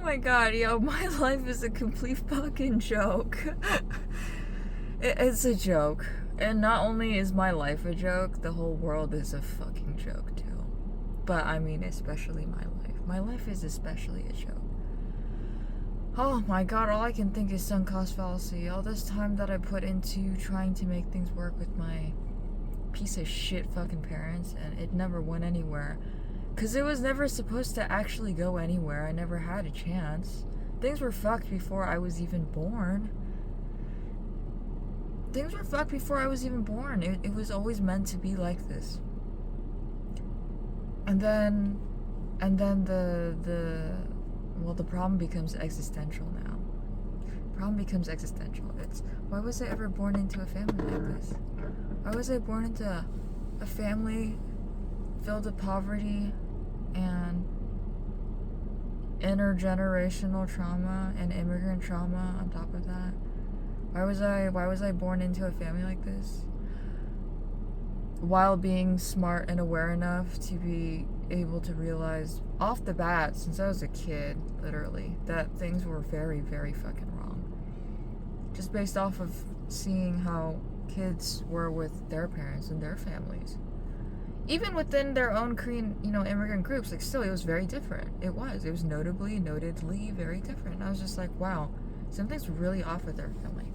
my god, yo, my life is a complete fucking joke. It's a joke. And not only is my life a joke, the whole world is a fucking joke too. But I mean, especially my life. My life is especially a joke. Oh my god, all I can think is sunk cost fallacy. All this time that I put into trying to make things work with my piece of shit fucking parents, and it never went anywhere. Cause it was never supposed to actually go anywhere. I never had a chance. Things were fucked before I was even born. Things were fucked before I was even born. It was always meant to be like this. And then the problem becomes existential now. Problem becomes existential. It's, why was I ever born into a family like this? Why was I born into a family filled with poverty and intergenerational trauma and immigrant trauma on top of that? Why was I born into a family like this? While being smart and aware enough to be able to realize off the bat, since I was a kid, literally, that things were very, very fucking wrong. Just based off of seeing how kids were with their parents and their families. Even within their own Korean, immigrant groups, like still, it was very different. It was notedly very different. And I was just like, wow, something's really off with their family.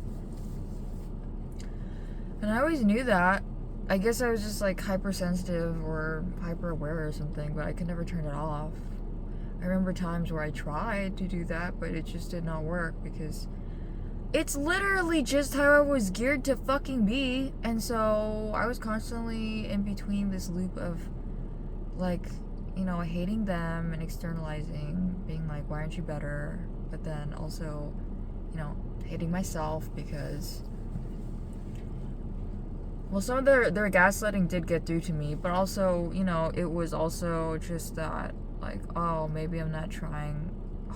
And I always knew that. I guess I was just like hypersensitive or hyper aware or something, but I could never turn it off. I remember times where I tried to do that, but it just did not work because it's literally just how I was geared to fucking be. And so I was constantly in between this loop of like, hating them and externalizing, being like, why aren't you better? But then also, hating myself because, well, some of their gaslighting did get through to me, but also, it was also just that, like, oh, maybe I'm not trying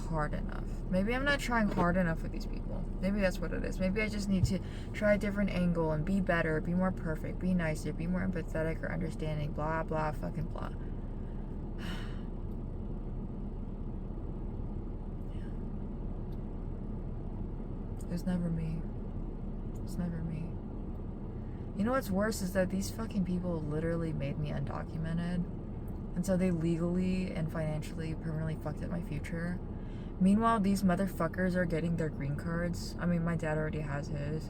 hard enough. Maybe I'm not trying hard enough with these people. Maybe that's what it is. Maybe I just need to try a different angle and be better, be more perfect, be nicer, be more empathetic or understanding, blah, blah, fucking blah. It was never me. It's never me. You know what's worse is that these fucking people literally made me undocumented. And so they legally and financially permanently fucked up my future. Meanwhile, these motherfuckers are getting their green cards. I mean, my dad already has his.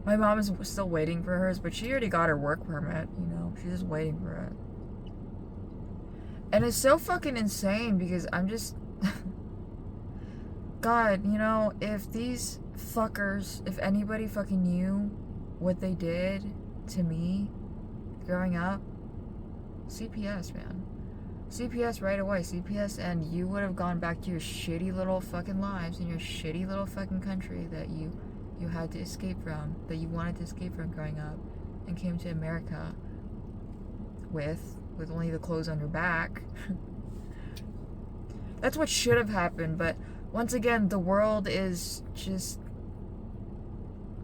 My mom is still waiting for hers, but she already got her work permit, She's just waiting for it. And it's so fucking insane because I'm just... God, if these fuckers, if anybody fucking knew what they did to me growing up, CPS, man. CPS right away. CPS, and you would have gone back to your shitty little fucking lives in your shitty little fucking country that you had to escape from, that you wanted to escape from growing up, and came to America with only the clothes on your back. That's what should have happened, but once again, the world is just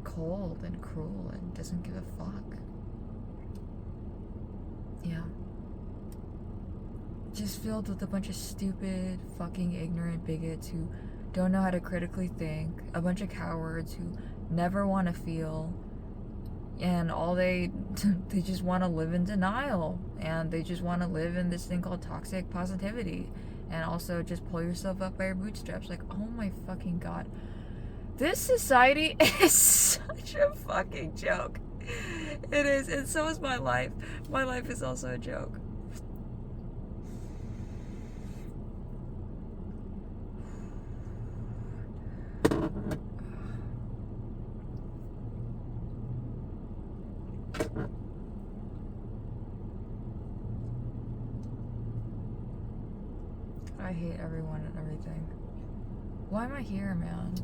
cold and cruel and doesn't give a fuck. Yeah. Just filled with a bunch of stupid, fucking ignorant bigots who don't know how to critically think, a bunch of cowards who never want to feel, and all they just want to live in denial, and they just want to live in this thing called toxic positivity, and also just pull yourself up by your bootstraps. Like, oh my fucking god. This society is such a fucking joke. It is, and so is my life. My life is also a joke. I hate everyone and everything. Why am I here, man?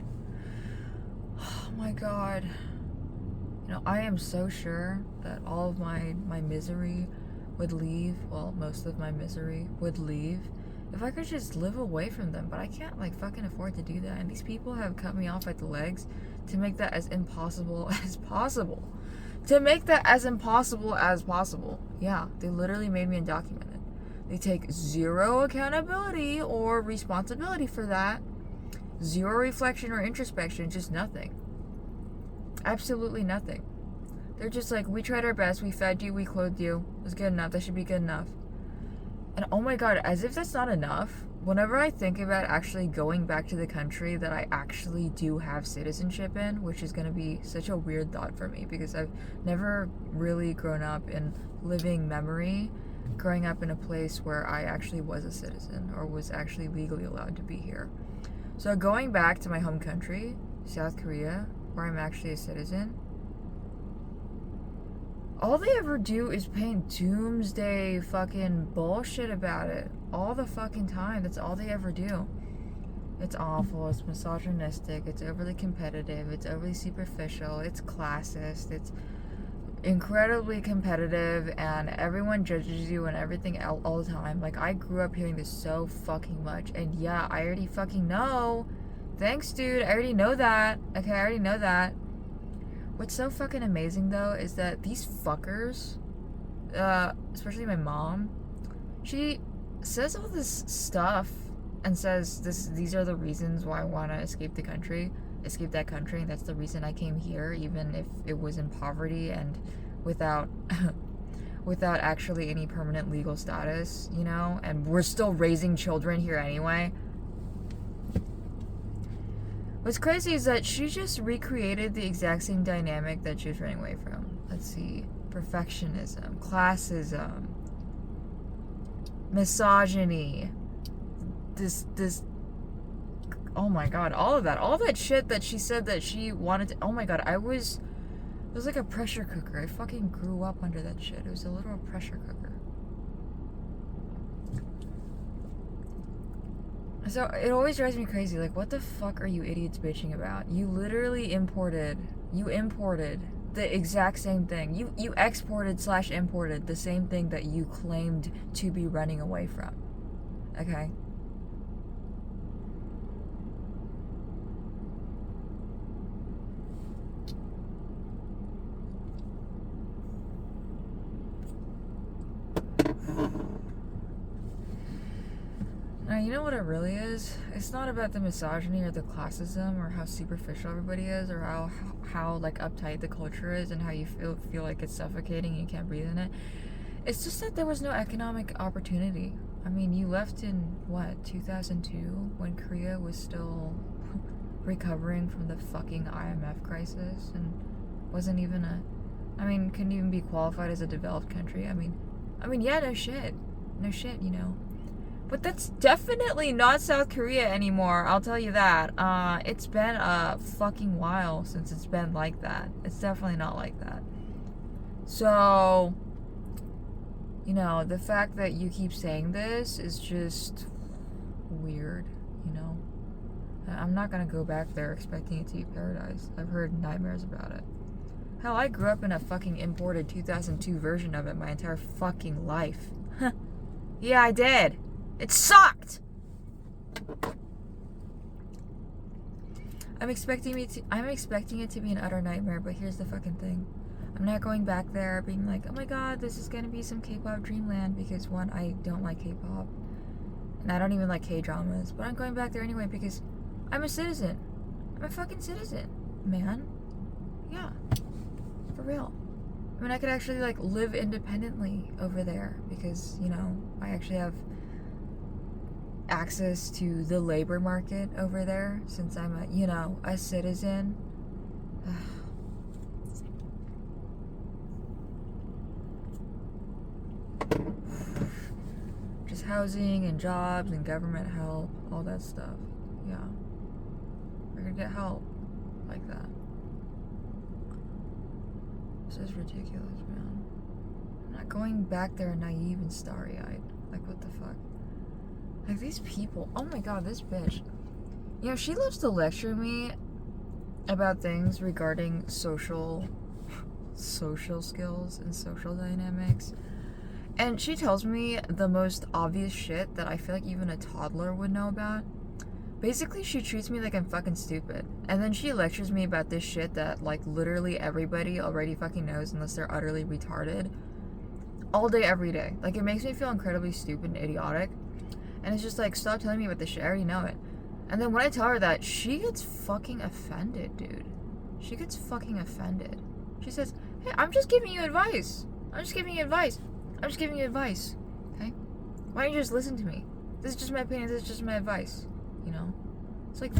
Oh my god. I am so sure that all of my misery would leave, well, most of my misery would leave if I could just live away from them, but I can't, fucking afford to do that, and these people have cut me off at the legs to make that as impossible as possible. To make that as impossible as possible. Yeah, they literally made me undocumented. They take zero accountability or responsibility for that, Zero reflection or introspection, just nothing. Absolutely nothing. They're just like, we tried our best, we fed you, we clothed you. It was good enough, that should be good enough. And oh my god, as if that's not enough, whenever I think about actually going back to the country that I actually do have citizenship in, which is going to be such a weird thought for me because I've never really grown up in living memory, growing up in a place where I actually was a citizen or was actually legally allowed to be here. So going back to my home country, South Korea, where I'm actually a citizen, all they ever do is paint doomsday fucking bullshit about it all the fucking time. That's all they ever do. It's awful, it's misogynistic, it's overly competitive, it's overly superficial, it's classist, it's incredibly competitive, and everyone judges you and everything all the time. Like, I grew up hearing this so fucking much, and yeah, I already fucking know. Thanks, dude, I already know that. Okay, I already know that. What's so fucking amazing, though, is that these fuckers, especially my mom, she says all this stuff and says these are the reasons why I want to escape that country, and that's the reason I came here, even if it was in poverty and without without actually any permanent legal status, you know, and we're still raising children here anyway. What's crazy is that she just recreated the exact same dynamic that she was running away from. Let's see. Perfectionism, classism, misogyny, this oh my god, all that shit that she said that she wanted to, oh my god, it was like a pressure cooker. I fucking grew up under that shit. It was a literal pressure cooker. So it always drives me crazy. Like, what the fuck are you idiots bitching about? You literally imported the exact same thing. You exported/imported the same thing that you claimed to be running away from. Okay? Now, you know what it really is? It's not about the misogyny or the classism or how superficial everybody is or how like uptight the culture is and how you feel like it's suffocating and you can't breathe in it. It's just that there was no economic opportunity. I mean, you left in, what, 2002 when Korea was still recovering from the fucking IMF crisis and wasn't even couldn't even be qualified as a developed country. I mean, yeah, no shit, you know. But that's definitely not South Korea anymore, I'll tell you that. It's been a fucking while since it's been like that. It's definitely not like that. So, you know, the fact that you keep saying this is just weird, you know? I'm not gonna go back there expecting it to be paradise. I've heard nightmares about it. Hell, I grew up in a fucking imported 2002 version of it my entire fucking life. Yeah, I did. It sucked! I'm expecting it to be an utter nightmare, but here's the fucking thing. I'm not going back there being like, oh my god, this is gonna be some K-pop dreamland, because one, I don't like K-pop. And I don't even like K-dramas. But I'm going back there anyway because I'm a citizen. I'm a fucking citizen, man. Yeah. For real. I mean, I could actually, like, live independently over there because, you know, I actually have access to the labor market over there since I'm a citizen. Just housing and jobs and government help, all that stuff. Yeah. We're gonna get help like that. This is ridiculous, man. I'm not going back there naive and starry-eyed. Like, what the fuck? Like, these people, oh my god, this bitch. You know, she loves to lecture me about things regarding social skills and social dynamics. And she tells me the most obvious shit that I feel like even a toddler would know about. Basically, she treats me like I'm fucking stupid. And then she lectures me about this shit that, like, literally everybody already fucking knows unless they're utterly retarded. All day, every day. Like, it makes me feel incredibly stupid and idiotic. And it's just like, stop telling me about this shit. I already know it. And then when I tell her that, she gets fucking offended, dude. She gets fucking offended. She says, hey, I'm just giving you advice. I'm just giving you advice. I'm just giving you advice. Okay? Why don't you just listen to me? This is just my opinion. This is just my advice. You know? It's like,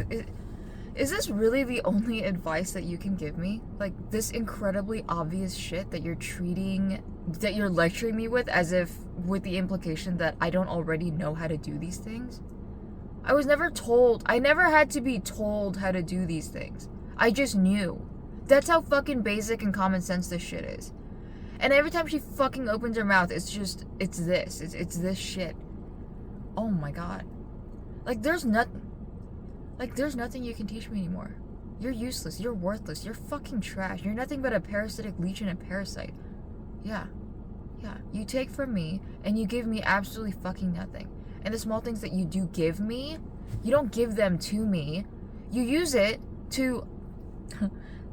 is this really the only advice that you can give me? Like, this incredibly obvious shit that you're lecturing me with, as if with the implication that I don't already know how to do these things? I was never told. I never had to be told how to do these things. I just knew. That's how fucking basic and common sense this shit is. And every time she fucking opens her mouth, it's this shit. Oh my god. Like, there's nothing you can teach me anymore. You're useless. You're worthless. You're fucking trash. You're nothing but a parasitic leech and a parasite. Yeah. Yeah. You take from me, and you give me absolutely fucking nothing. And the small things that you do give me, you don't give them to me. You use it to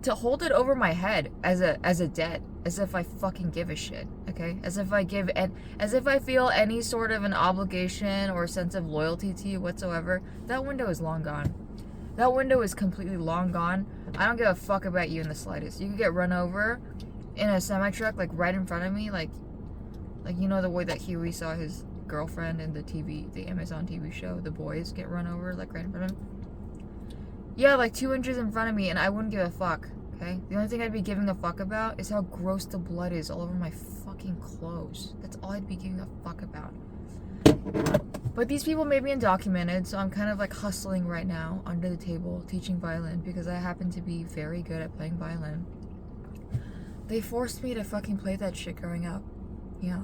hold it over my head as a debt, as if I fucking give a shit, okay? As if I feel any sort of an obligation or sense of loyalty to you whatsoever. That window is long gone. That window is completely long gone. I don't give a fuck about you in the slightest. You can get run over in a semi-truck, like, right in front of me, like you know the way that Huey saw his girlfriend in the Amazon TV show, The Boys, get run over, like, right in front of him? Yeah, like 2 inches in front of me, and I wouldn't give a fuck, okay? The only thing I'd be giving a fuck about is how gross the blood is all over my fucking clothes. That's all I'd be giving a fuck about. But these people made me undocumented, so I'm kind of like hustling right now under the table, teaching violin, because I happen to be very good at playing violin. They forced me to fucking play that shit growing up. Yeah.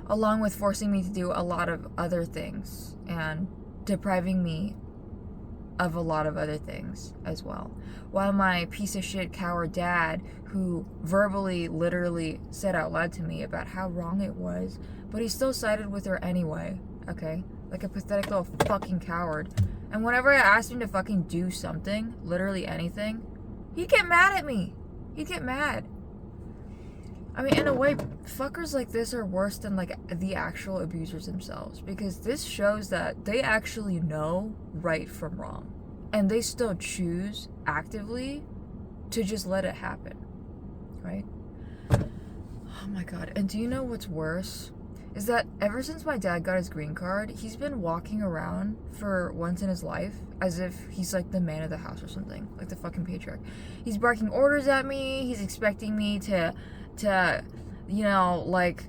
Along with forcing me to do a lot of other things and depriving me of a lot of other things as well. While my piece of shit coward dad, who verbally, literally said out loud to me about how wrong it was, but he still sided with her anyway, okay? Like a pathetic little fucking coward. And whenever I asked him to fucking do something, literally anything, he'd get mad at me. He'd get mad. I mean, in a way, fuckers like this are worse than, like, the actual abusers themselves. Because this shows that they actually know right from wrong. And they still choose, actively, to just let it happen. Right? Oh my god. And do you know what's worse? Is that ever since my dad got his green card, he's been walking around for once in his life as if he's like the man of the house or something. Like the fucking patriarch. He's barking orders at me. He's expecting me to you know, like,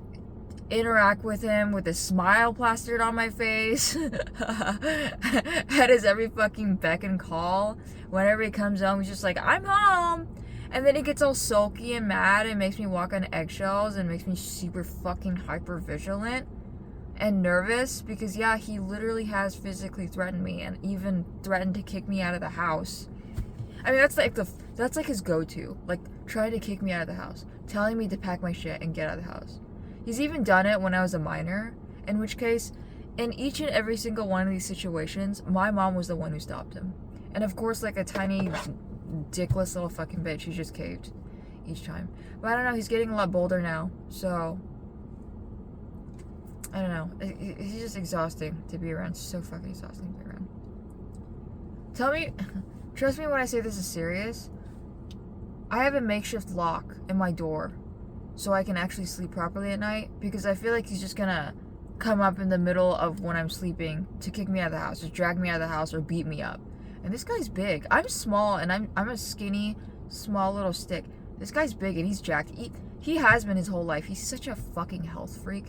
interact with him with a smile plastered on my face at his every fucking beck and call. Whenever he comes home, he's just like, I'm home. And then he gets all sulky and mad and makes me walk on eggshells and makes me super fucking hyper vigilant and nervous because, yeah, he literally has physically threatened me and even threatened to kick me out of the house. I mean, that's like his go-to, like, trying to kick me out of the house, telling me to pack my shit and get out of the house. He's even done it when I was a minor, in which case, in each and every single one of these situations, my mom was the one who stopped him. And of course, like a tiny, dickless little fucking bitch, he just caved each time. But I don't know, he's getting a lot bolder now, so I don't know. He's just exhausting to be around. So fucking exhausting to be around. Tell me, trust me when I say this is serious. I have a makeshift lock in my door so I can actually sleep properly at night because I feel like he's just gonna come up in the middle of when I'm sleeping to kick me out of the house, just drag me out of the house or beat me up. And this guy's big. I'm small and I'm a skinny, small little stick. This guy's big and he's jacked. He has been his whole life. He's such a fucking health freak.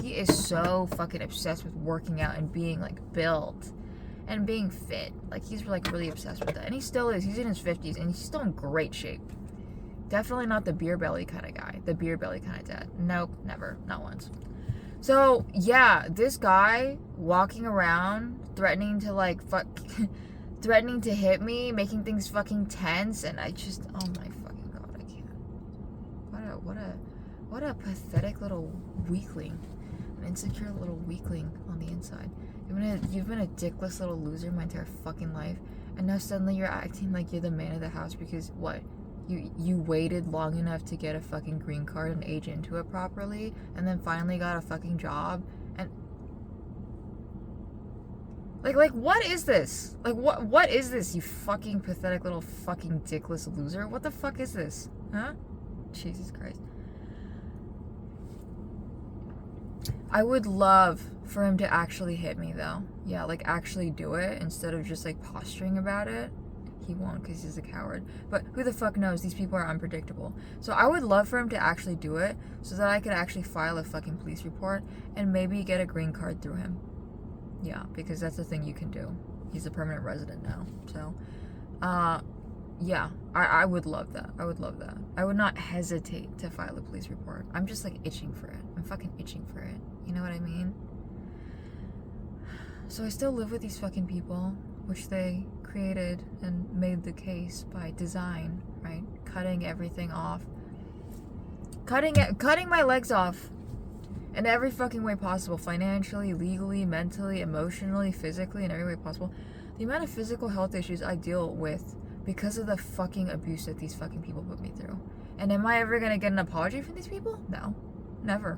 He is so fucking obsessed with working out and being like built and being fit. Like he's like really obsessed with that. And he still is. He's in his 50s and he's still in great shape. Definitely not the beer belly kind of guy. The beer belly kind of dad. Nope, never. Not once. So, yeah, this guy walking around threatening to like threatening to hit me, making things fucking tense, and I just, oh my fucking god, I can't. What a pathetic little weakling. An insecure little weakling on the inside. You've been a dickless little loser my entire fucking life, and now suddenly you're acting like you're the man of the house because what? You waited long enough to get a fucking green card and age into it properly, and then finally got a fucking job, and Like, what is this? Like, what is this, you fucking pathetic little fucking dickless loser? What the fuck is this? Huh? Jesus Christ. I would love for him to actually hit me, though. Yeah, like, actually do it instead of just, like, posturing about it. He won't because he's a coward. But who the fuck knows? These people are unpredictable. So I would love for him to actually do it so that I could actually file a fucking police report and maybe get a green card through him. Yeah, because that's the thing you can do. He's a permanent resident now. So, yeah, I would love that. I would love that. I would not hesitate to file a police report. I'm just, like, itching for it. I'm fucking itching for it. You know what I mean? So I still live with these fucking people, which they created and made the case by design, right? Cutting everything off. Cutting my legs off in every fucking way possible. Financially, legally, mentally, emotionally, physically, in every way possible. The amount of physical health issues I deal with because of the fucking abuse that these fucking people put me through. And am I ever gonna get an apology from these people? No. Never.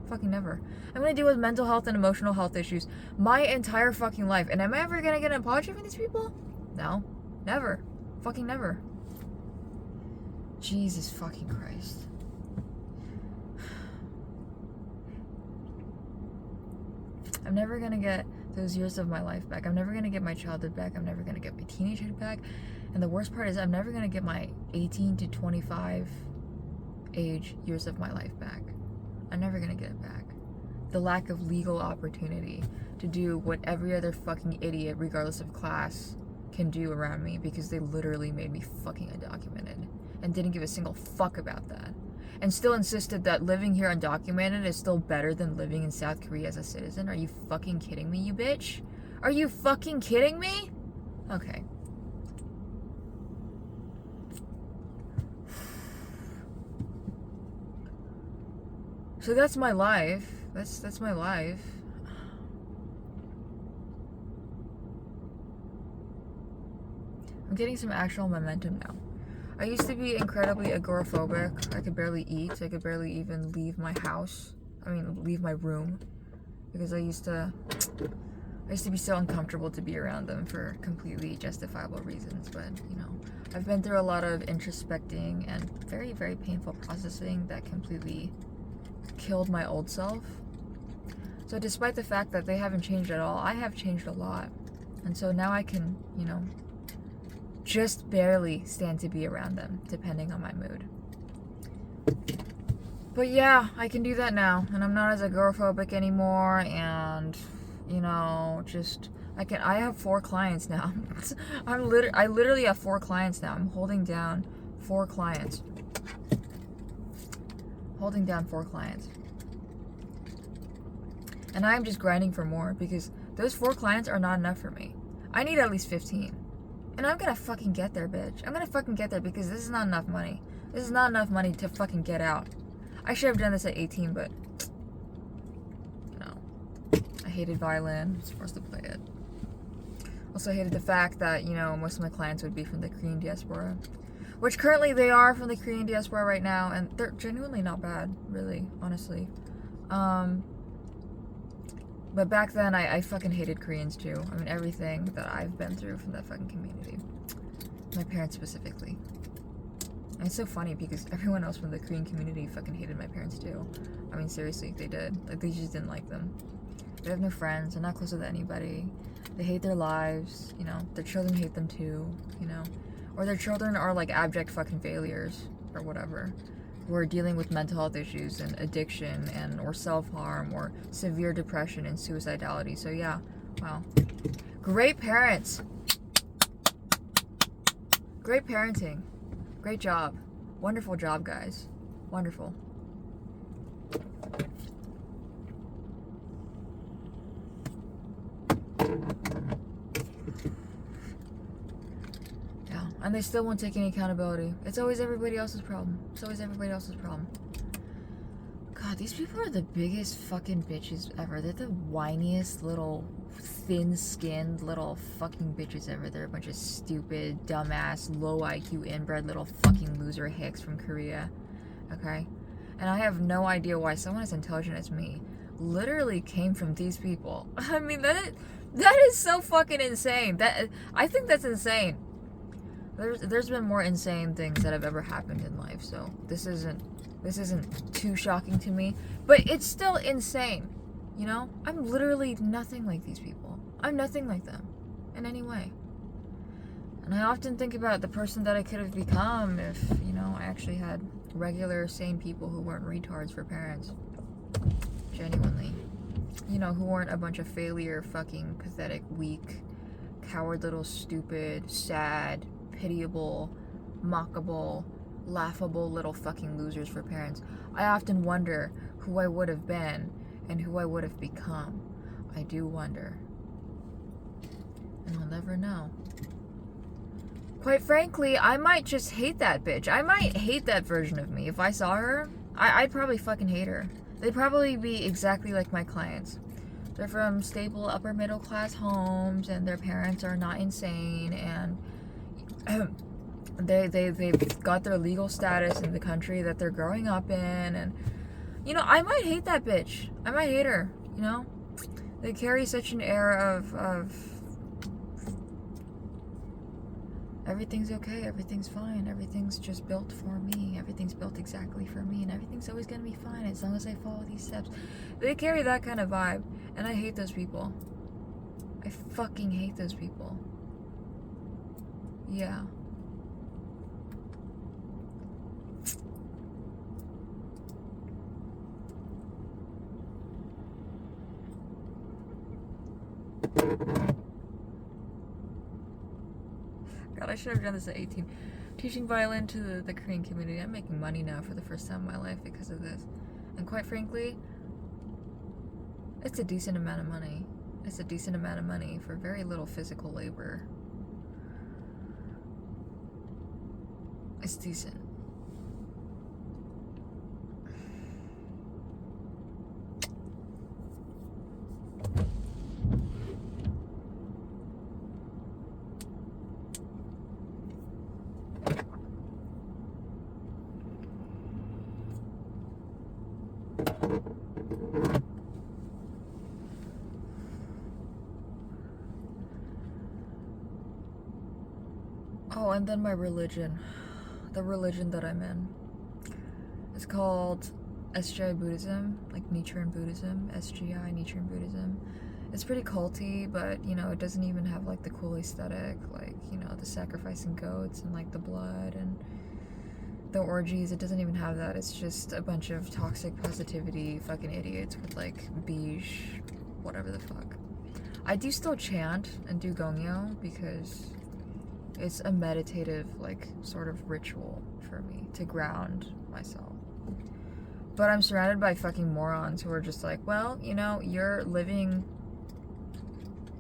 Fucking never. I'm gonna deal with mental health and emotional health issues my entire fucking life. And am I ever gonna get an apology from these people? No. Never. Fucking never. Jesus fucking Christ. I'm never gonna get those years of my life back. I'm never gonna get my childhood back. I'm never gonna get my teenagehood back. And the worst part is I'm never gonna get my 18 to 25 age years of my life back. I'm never gonna get it back. The lack of legal opportunity to do what every other fucking idiot, regardless of class, can do around me because they literally made me fucking undocumented and didn't give a single fuck about that. And still insisted that living here undocumented is still better than living in South Korea as a citizen. Are you fucking kidding me, you bitch? Are you fucking kidding me? Okay. So that's my life. That's my life. I'm getting some actual momentum now. I used to be incredibly agoraphobic. I could barely eat. I could barely even leave my house. I mean, leave my room. Because I used to be so uncomfortable to be around them for completely justifiable reasons. But, you know, I've been through a lot of introspecting and very, very painful processing that completely killed my old self. So despite the fact that they haven't changed at all, I have changed a lot. And so now I can, you know, just barely stand to be around them, depending on my mood. But yeah, I can do that now, and I'm not as agoraphobic anymore, and, you know, just, I have 4 clients now. I literally have 4 clients now. I'm holding down 4 clients. Holding down 4 clients. And I'm just grinding for more, because those 4 clients are not enough for me. I need at least 15. And I'm gonna fucking get there, bitch. I'm gonna fucking get there because this is not enough money. This is not enough money to fucking get out. I should have done this at 18, but, you know, I hated violin. I was forced to play it. Also, I hated the fact that, you know, most of my clients would be from the Korean diaspora. Which currently they are from the Korean diaspora right now, and they're genuinely not bad, really, honestly. But back then, I fucking hated Koreans too. I mean, everything that I've been through from that fucking community. My parents specifically. And it's so funny because everyone else from the Korean community fucking hated my parents too. I mean, seriously, they did. Like, they just didn't like them. They have no friends. They're not close with anybody. They hate their lives. You know, their children hate them too. You know, or their children are like abject fucking failures or whatever. Who are dealing with mental health issues and addiction and or self-harm or severe depression and suicidality. So yeah, wow. Great parents. Great parenting. Great job. Wonderful job, guys. Wonderful. Yeah, and they still won't take any accountability. It's always everybody else's problem. It's always everybody else's problem. God, these people are the biggest fucking bitches ever. They're the whiniest little thin-skinned little fucking bitches ever. They're a bunch of stupid, dumbass, low IQ, inbred little fucking loser hicks from Korea. Okay? And I have no idea why someone as intelligent as me literally came from these people. I mean, that is so fucking insane. I think that's insane. There's been more insane things that have ever happened in life, so this isn't too shocking to me, but it's still insane. You know, I'm literally nothing like these people. I'm nothing like them in any way. And I often think about the person that I could have become if, you know, I actually had regular, sane people who weren't retards for parents. Genuinely. You know, who weren't a bunch of failure, fucking pathetic, weak, coward little stupid, sad, pitiable, mockable, laughable little fucking losers for parents. I often wonder who I would have been and who I would have become. I do wonder. And I'll never know. Quite frankly, I might just hate that bitch. I might hate that version of me. If I saw her, I'd probably fucking hate her. They'd probably be exactly like my clients. They're from stable upper middle class homes, and their parents are not insane, and they've got their legal status in the country that they're growing up in, and you know, I might hate that bitch. I might hate her, you know? They carry such an air of everything's okay, everything's fine, everything's just built for me, everything's built exactly for me, and everything's always gonna be fine as long as I follow these steps. They carry that kind of vibe, and I hate those people. I fucking hate those people. Yeah. God, I should have done this at 18. Teaching violin to the Korean community. I'm making money now for the first time in my life because of this. And quite frankly, it's a decent amount of money. It's a decent amount of money for very little physical labor. It's decent. Oh, and then my religion. The religion that I'm in. It's called SGI Buddhism, like Nichiren Buddhism. SGI, Nichiren Buddhism. It's pretty culty, but, you know, it doesn't even have, like, the cool aesthetic, like, you know, the sacrificing goats and, like, the blood and the orgies. It doesn't even have that. It's just a bunch of toxic positivity fucking idiots with, like, beige, whatever the fuck. I do still chant and do gongyo because it's a meditative, like, sort of ritual for me to ground myself. But I'm surrounded by fucking morons who are just like, well, you know, you're living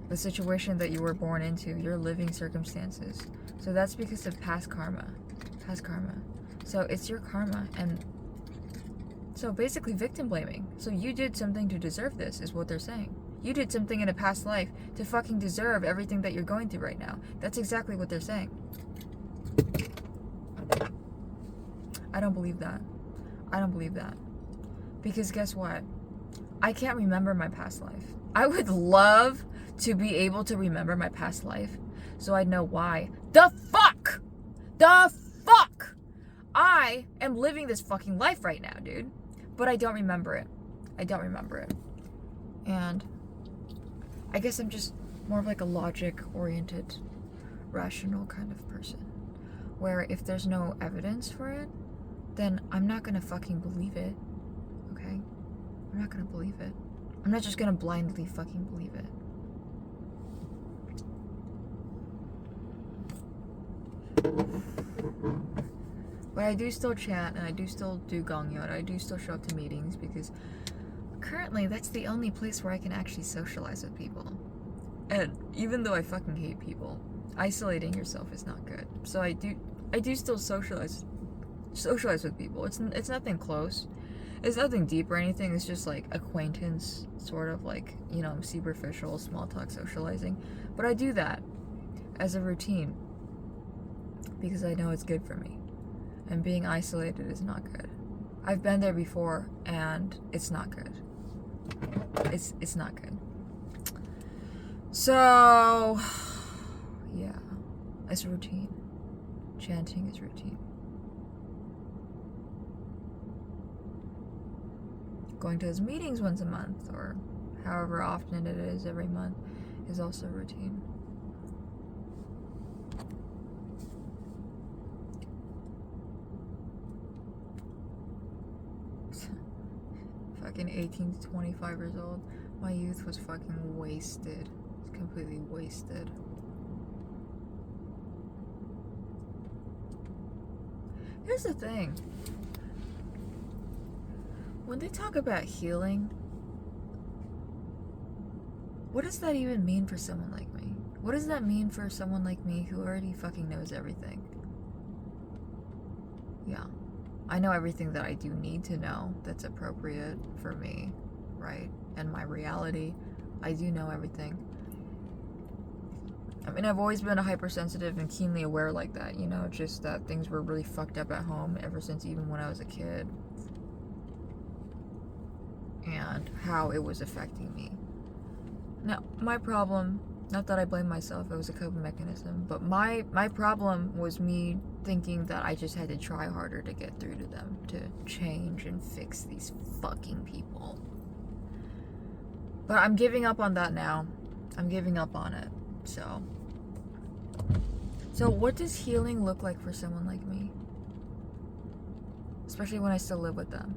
the situation that you were born into. You're living circumstances. So that's because of past karma. Past karma. So it's your karma. And so basically victim blaming. So you did something to deserve this, is what they're saying. You did something in a past life to fucking deserve everything that you're going through right now. That's exactly what they're saying. I don't believe that. I don't believe that. Because guess what? I can't remember my past life. I would love to be able to remember my past life so I'd know why the fuck I am living this fucking life right now, dude. But I don't remember it. I don't remember it. And I guess I'm just more of like a logic-oriented, rational kind of person. Where if there's no evidence for it, then I'm not gonna fucking believe it. Okay? I'm not gonna believe it. I'm not just gonna blindly fucking believe it. But I do still chant, and I do still do gongyo, and I do still show up to meetings, because currently that's the only place where I can actually socialize with people. And even though I fucking hate people, isolating yourself is not good. So I do still socialize with people. It's nothing close. It's nothing deep or anything. It's just like acquaintance, sort of like, you know, superficial small talk socializing. But I do that as a routine because I know it's good for me. And being isolated is not good. I've been there before and it's not good. It's not good. So, yeah, it's routine. Chanting is routine. Going to his meetings once a month, or however often it is every month, is also routine. Fucking 18 to 25 years old. My youth was fucking wasted. It's completely wasted. Here's the thing. When they talk about healing, what does that even mean for someone like me? What does that mean for someone like me who already fucking knows everything? Yeah. I know everything that I do need to know that's appropriate for me, right? And my reality. I do know everything. I mean, I've always been a hypersensitive and keenly aware like that, you know, just that things were really fucked up at home ever since even when I was a kid. And how it was affecting me. Now, my problem, not that I blame myself, it was a coping mechanism, but my problem was me thinking that I just had to try harder to get through to them, to change and fix these fucking people. But I'm giving up on that now. I'm giving up on it. So what does healing look like for someone like me? Especially when I still live with them.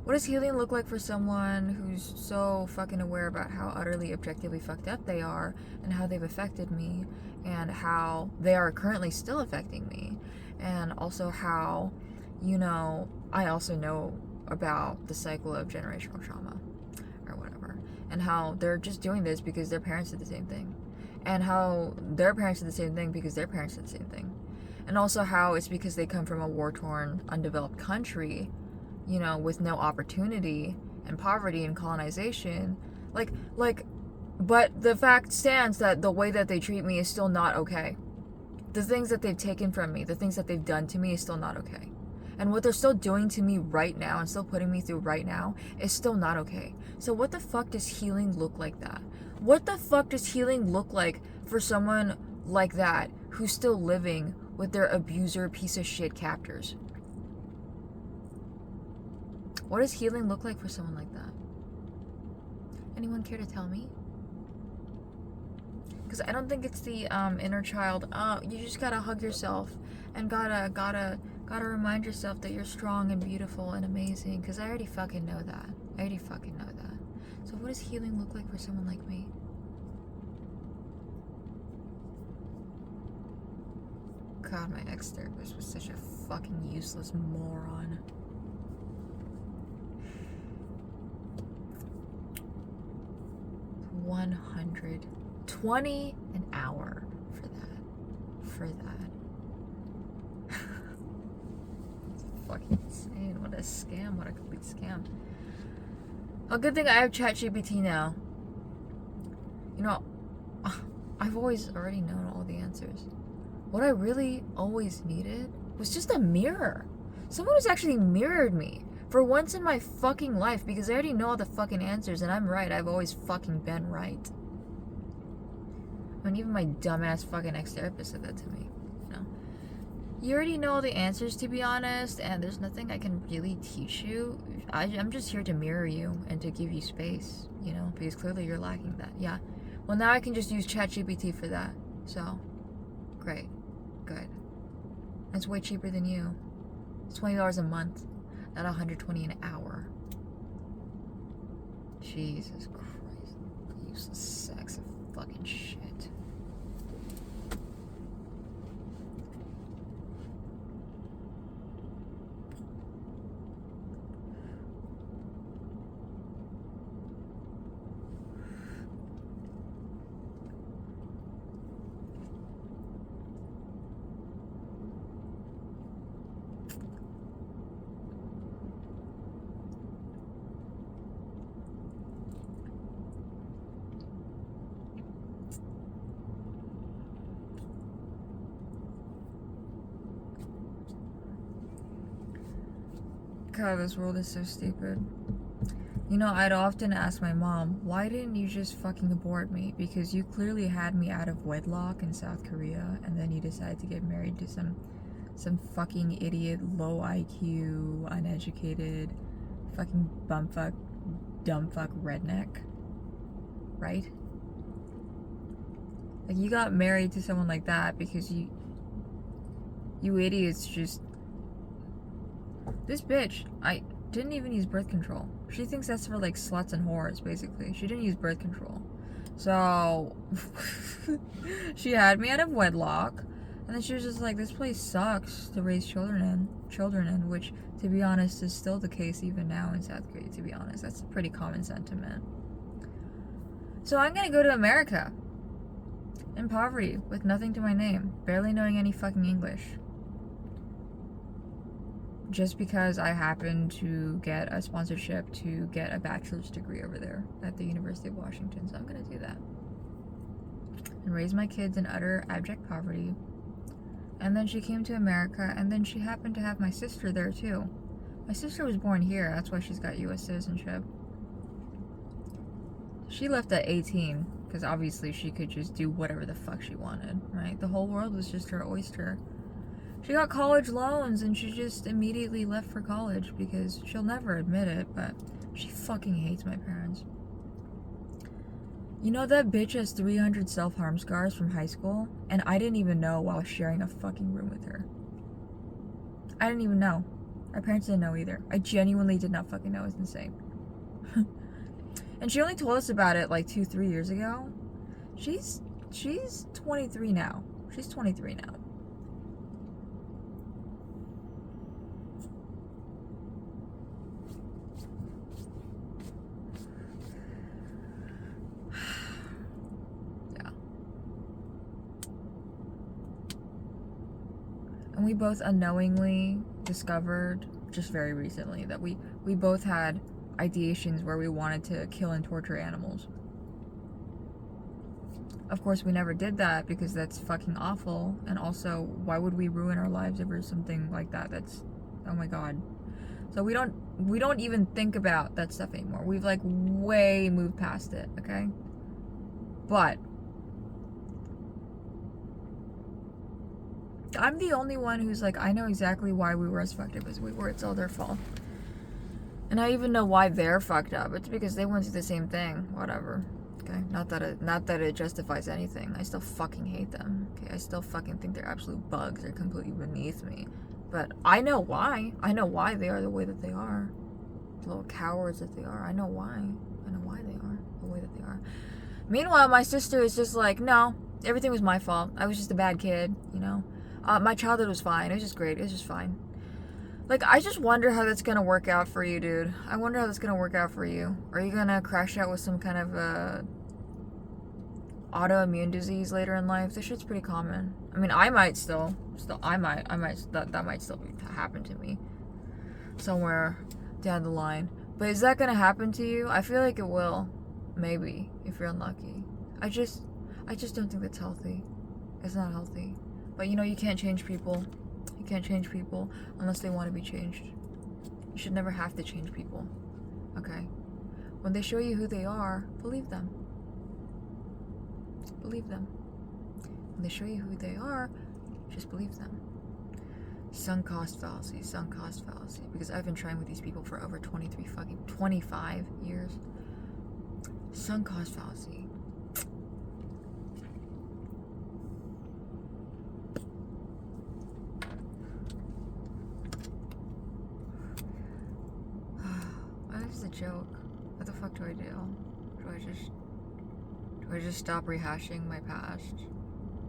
What does healing look like for someone who's so fucking aware about how utterly objectively fucked up they are, and how they've affected me, and how they are currently still affecting me, and also how, you know, I also know about the cycle of generational trauma, or whatever, and how they're just doing this because their parents did the same thing, and how their parents did the same thing because their parents did the same thing, and also how it's because they come from a war-torn, undeveloped country, you know, with no opportunity and poverty and colonization, but the fact stands that the way that they treat me is still not okay. The things that they've taken from me, the things that they've done to me is still not okay. And what they're still doing to me right now and still putting me through right now is still not okay. So what the fuck does healing look like that? What the fuck does healing look like for someone like that who's still living with their abuser piece of shit captors? What does healing look like for someone like that? Anyone care to tell me? Because I don't think it's the inner child. You just gotta hug yourself and gotta remind yourself that you're strong and beautiful and amazing. Because I already fucking know that. I already fucking know that. So what does healing look like for someone like me? God, my ex-therapist was such a fucking useless moron. $120 an hour for that. It's fucking insane. What a scam. What a complete scam. A good thing I have ChatGPT now. You know, I've always already known all the answers. What I really always needed was just a mirror. Someone who's actually mirrored me for once in my fucking life, because I already know all the fucking answers, and I'm right. I've always fucking been right. I mean, even my dumbass fucking ex-therapist said that to me. You know, you already know all the answers, to be honest, and there's nothing I can really teach you. I'm just here to mirror you and to give you space, you know, because clearly you're lacking that. Yeah. Well, now I can just use ChatGPT for that. So, great. Good. It's way cheaper than you. It's $20 a month, not $120 an hour. Jesus Christ. Useless sacks of fucking shit. God, this world is so stupid. You know, I'd often ask my mom, why didn't you just fucking abort me? Because you clearly had me out of wedlock in South Korea, and then you decided to get married to some fucking idiot, low IQ, uneducated, fucking bumfuck, dumbfuck redneck. Right? Like, you got married to someone like that because you idiots just... This bitch, I didn't even use birth control. She thinks that's for, like, sluts and whores, basically. She didn't use birth control. So, she had me out of wedlock, and then she was just like, this place sucks to raise children in, which, to be honest, is still the case even now in South Korea, to be honest. That's a pretty common sentiment. So I'm gonna go to America, in poverty, with nothing to my name, barely knowing any fucking English. Just because I happen to get a sponsorship to get a bachelor's degree over there at the University of Washington. So I'm gonna do that. And raise my kids in utter abject poverty. And then she came to America, and then she happened to have my sister there too. My sister was born here, that's why she's got US citizenship. She left at 18, because obviously she could just do whatever the fuck she wanted, right? The whole world was just her oyster. She got college loans, and she just immediately left for college because she'll never admit it, but she fucking hates my parents. You know, that bitch has 300 self-harm scars from high school, and I didn't even know while sharing a fucking room with her. I didn't even know. My parents didn't know either. I genuinely did not fucking know. It's insane. And she only told us about it like 2-3 years ago. She's 23 now. She's 23 now. And we both unknowingly discovered, just very recently, that we both had ideations where we wanted to kill and torture animals. Of course, we never did that because that's fucking awful. And also, why would we ruin our lives over something like that? That's, oh my god. So we don't even think about that stuff anymore. We've like way moved past it, okay? But I'm the only one who's like, I know exactly why we were as fucked up as we were. It's all their fault. And I even know why they're fucked up. It's because they went through the same thing. Whatever. Okay? Not that it justifies anything. I still fucking hate them. Okay? I still fucking think they're absolute bugs. They're completely beneath me. But I know why. I know why they are the way that they are. The little cowards that they are. I know why. I know why they are the way that they are. Meanwhile, my sister is just like, no, everything was my fault. I was just a bad kid, you know? My childhood was fine. It was just great. It was just fine. Like, I just wonder how that's gonna work out for you, dude. I wonder how that's gonna work out for you. Are you gonna crash out with some kind of autoimmune disease later in life? This shit's pretty common. I mean, I might still, that might still happen to me somewhere down the line. But is that gonna happen to you? I feel like it will. Maybe, if you're unlucky. I just don't think that's healthy. It's not healthy. But you know, you can't change people. You can't change people unless they want to be changed. You should never have to change people. Okay? When they show you who they are, believe them. Believe them. When they show you who they are, just believe them. Sunk cost fallacy. Sunk cost fallacy. Because I've been trying with these people for over 25 years. Sunk cost fallacy. It's a joke. What the fuck do I do? Do I just stop rehashing my past?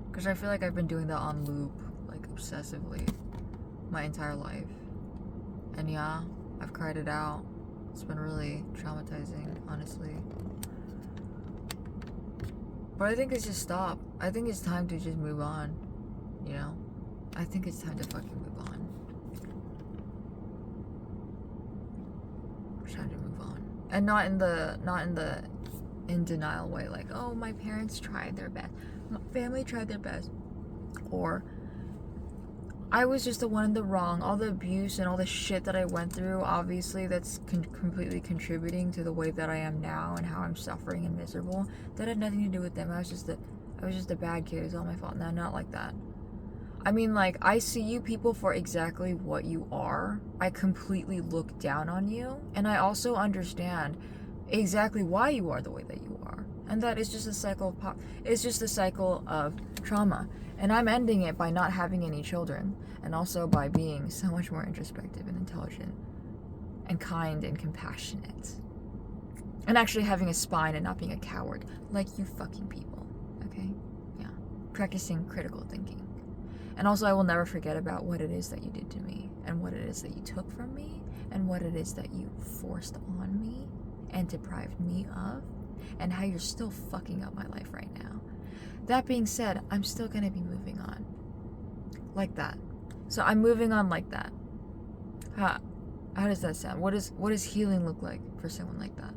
Because I feel like I've been doing that on loop, like obsessively, my entire life. And yeah, I've cried it out. It's been really traumatizing, honestly. But I think it's just stop. I think it's time to just move on. You know? I think it's time to fucking move on. It's time to move on. And not in the in denial way, like, oh, my parents tried their best. My family tried their best. Or I was just the one in the wrong. All the abuse and all the shit that I went through, obviously, that's completely contributing to the way that I am now and how I'm suffering and miserable. That had nothing to do with them. I was just a bad kid. It was all my fault. No, not like that. I mean, like, I see you people for exactly what you are. I completely look down on you. And I also understand exactly why you are the way that you are. And that is just a cycle of it's just a cycle of trauma. And I'm ending it by not having any children. And also by being so much more introspective and intelligent. And kind and compassionate. And actually having a spine and not being a coward. Like you fucking people. Okay? Yeah. Practicing critical thinking. And also, I will never forget about what it is that you did to me, and what it is that you took from me, and what it is that you forced on me, and deprived me of, and how you're still fucking up my life right now. That being said, I'm still gonna be moving on. Like that. So I'm moving on like that. How does that sound? What does healing look like for someone like that?